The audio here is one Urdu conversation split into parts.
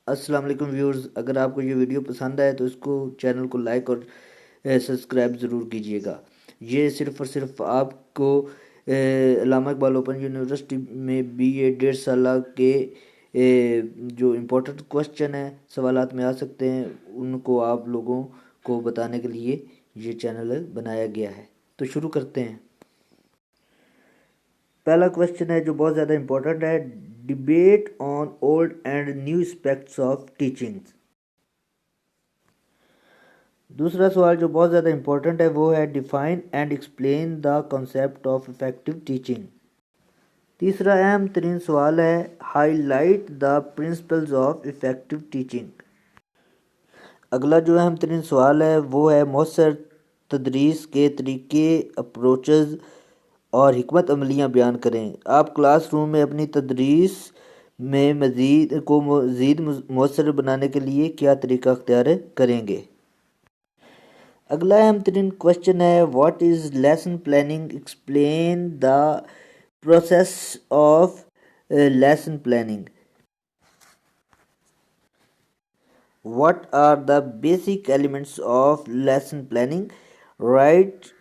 السلام علیکم ویورز، اگر آپ کو یہ ویڈیو پسند آئے تو اس کو چینل کو لائک اور سبسکرائب ضرور کیجیے گا۔ یہ صرف اور صرف آپ کو علامہ اقبال اوپن یونیورسٹی میں BA 1.5 سالہ کے جو امپورٹنٹ کوسچن ہیں، سوالات میں آ سکتے ہیں، ان کو آپ لوگوں کو بتانے کے لیے یہ چینل بنایا گیا ہے۔ تو شروع کرتے ہیں۔ پہلا کوسچن ہے جو بہت زیادہ امپورٹنٹ ہے، debate on old and new aspects of teaching. دوسرا سوال جو بہت زیادہ امپورٹنٹ ہے وہ ہے define and explain the concept of effective teaching. تیسرا اہم ترین سوال ہے high light the principles of effective teaching. اگلا جو اہم ترین سوال ہے وہ ہے مؤثر تدریس کے طریقے، اپروچز اور حکمت عملیاں بیان کریں۔ آپ کلاس روم میں اپنی تدریس میں مزید مؤثر بنانے کے لیے کیا طریقہ اختیار کریں گے؟ اگلا اہم ترین کوسچن ہے what is lesson planning, explain the process of lesson planning. What are the basic elements of lesson planning? Write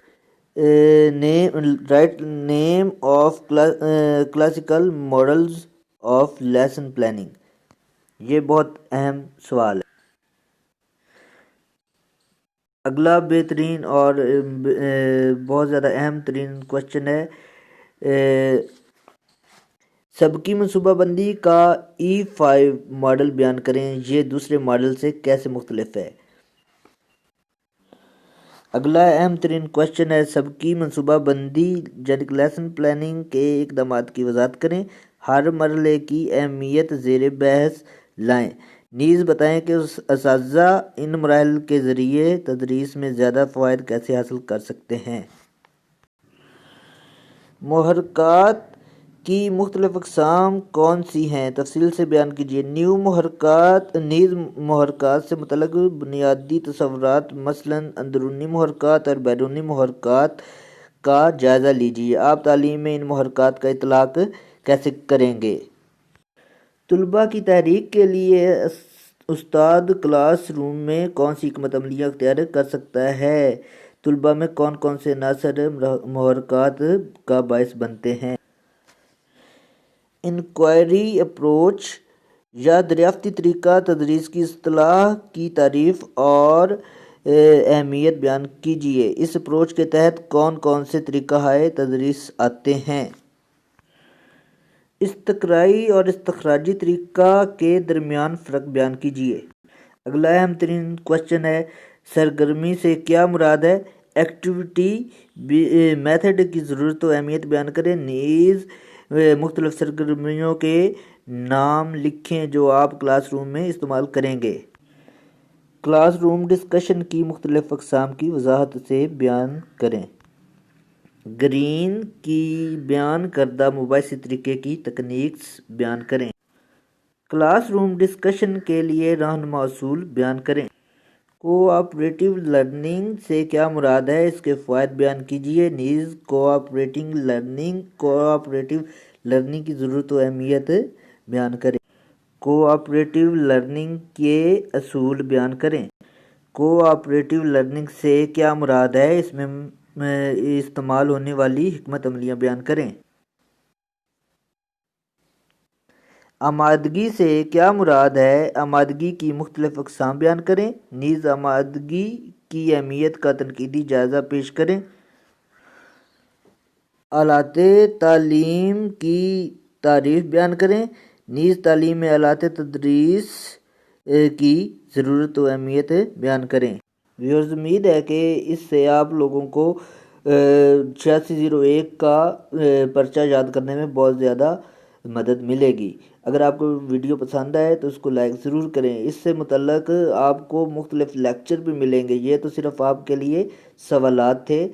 name of classical models of lesson planning. یہ بہت اہم سوال ہے۔ اگلا بہترین اور بہت زیادہ اہم ترین کوسچن ہے سبکی منصوبہ بندی کا E5 ماڈل بیان کریں، یہ دوسرے ماڈل سے کیسے مختلف ہے؟ اگلا اہم ترین کوسچن ہے سبکی منصوبہ بندی لیسن پلاننگ کے اقدامات کی وضاحت کریں، ہر مرحلے کی اہمیت زیر بحث لائیں، نیز بتائیں کہ اساتذہ ان مراحل کے ذریعے تدریس میں زیادہ فوائد کیسے حاصل کر سکتے ہیں۔ محرکات کی مختلف اقسام کون سی ہیں؟ تفصیل سے بیان کیجیے۔ نیز محرکات سے متعلق بنیادی تصورات، مثلاً اندرونی محرکات اور بیرونی محرکات کا جائزہ لیجیے۔ آپ تعلیم میں ان محرکات کا اطلاق کیسے کریں گے؟ طلباء کی تحریک کے لیے استاد کلاس روم میں کون سی حکمت عملیاں اختیار کر سکتا ہے؟ طلباء میں کون کون سے عناصر محرکات کا باعث بنتے ہیں؟ انکوائری اپروچ یا دریافتی طریقہ تدریس کی اصطلاح کی تعریف اور اہمیت بیان کیجیے۔ اس اپروچ کے تحت کون کون سے طریقہ ہائے تدریس آتے ہیں؟ استقرائی اور استخراجی طریقہ کے درمیان فرق بیان کیجیے۔ اگلا اہم ترین کوسچن ہے سرگرمی سے کیا مراد ہے؟ ایکٹیویٹی میتھڈ کی ضرورت و اہمیت بیان کریں، نیز مختلف سرگرمیوں کے نام لکھیں جو آپ کلاس روم میں استعمال کریں گے۔ کلاس روم ڈسکشن کی مختلف اقسام کی وضاحت سے بیان کریں۔ گرین کی بیان کردہ مباحثی طریقے کی تکنیکس بیان کریں۔ کلاس روم ڈسکشن کے لیے رہنما اصول بیان کریں۔ کوآپریٹو لرننگ سے کیا مراد ہے؟ اس کے فوائد بیان کیجیے، نیز کوآپریٹو لرننگ کی ضرورت و اہمیت بیان کریں۔ کوآپریٹو لرننگ کے اصول بیان کریں۔ کوآپریٹو لرننگ سے کیا مراد ہے؟ اس میں استعمال ہونے والی حکمت عملیاں بیان کریں۔ آمادگی سے کیا مراد ہے؟ آمادگی کی مختلف اقسام بیان کریں، نیز آمادگی کی اہمیت کا تنقیدی جائزہ پیش کریں۔ آلات تعلیم کی تعریف بیان کریں، نیز تعلیم میں آلات تدریس کی ضرورت و اہمیت بیان کریں۔ ویورز، امید ہے کہ اس سے آپ لوگوں کو 8601 کا پرچہ یاد کرنے میں بہت زیادہ مدد ملے گی۔ اگر آپ کو ویڈیو پسند آئے تو اس کو لائک ضرور کریں۔ اس سے متعلق آپ کو مختلف لیکچر بھی ملیں گے، یہ تو صرف آپ کے لیے سوالات تھے۔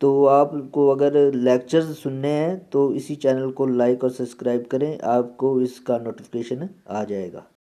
تو آپ کو اگر لیکچرز سننے ہیں تو اسی چینل کو لائک اور سبسکرائب کریں، آپ کو اس کا نوٹیفیکیشن آ جائے گا۔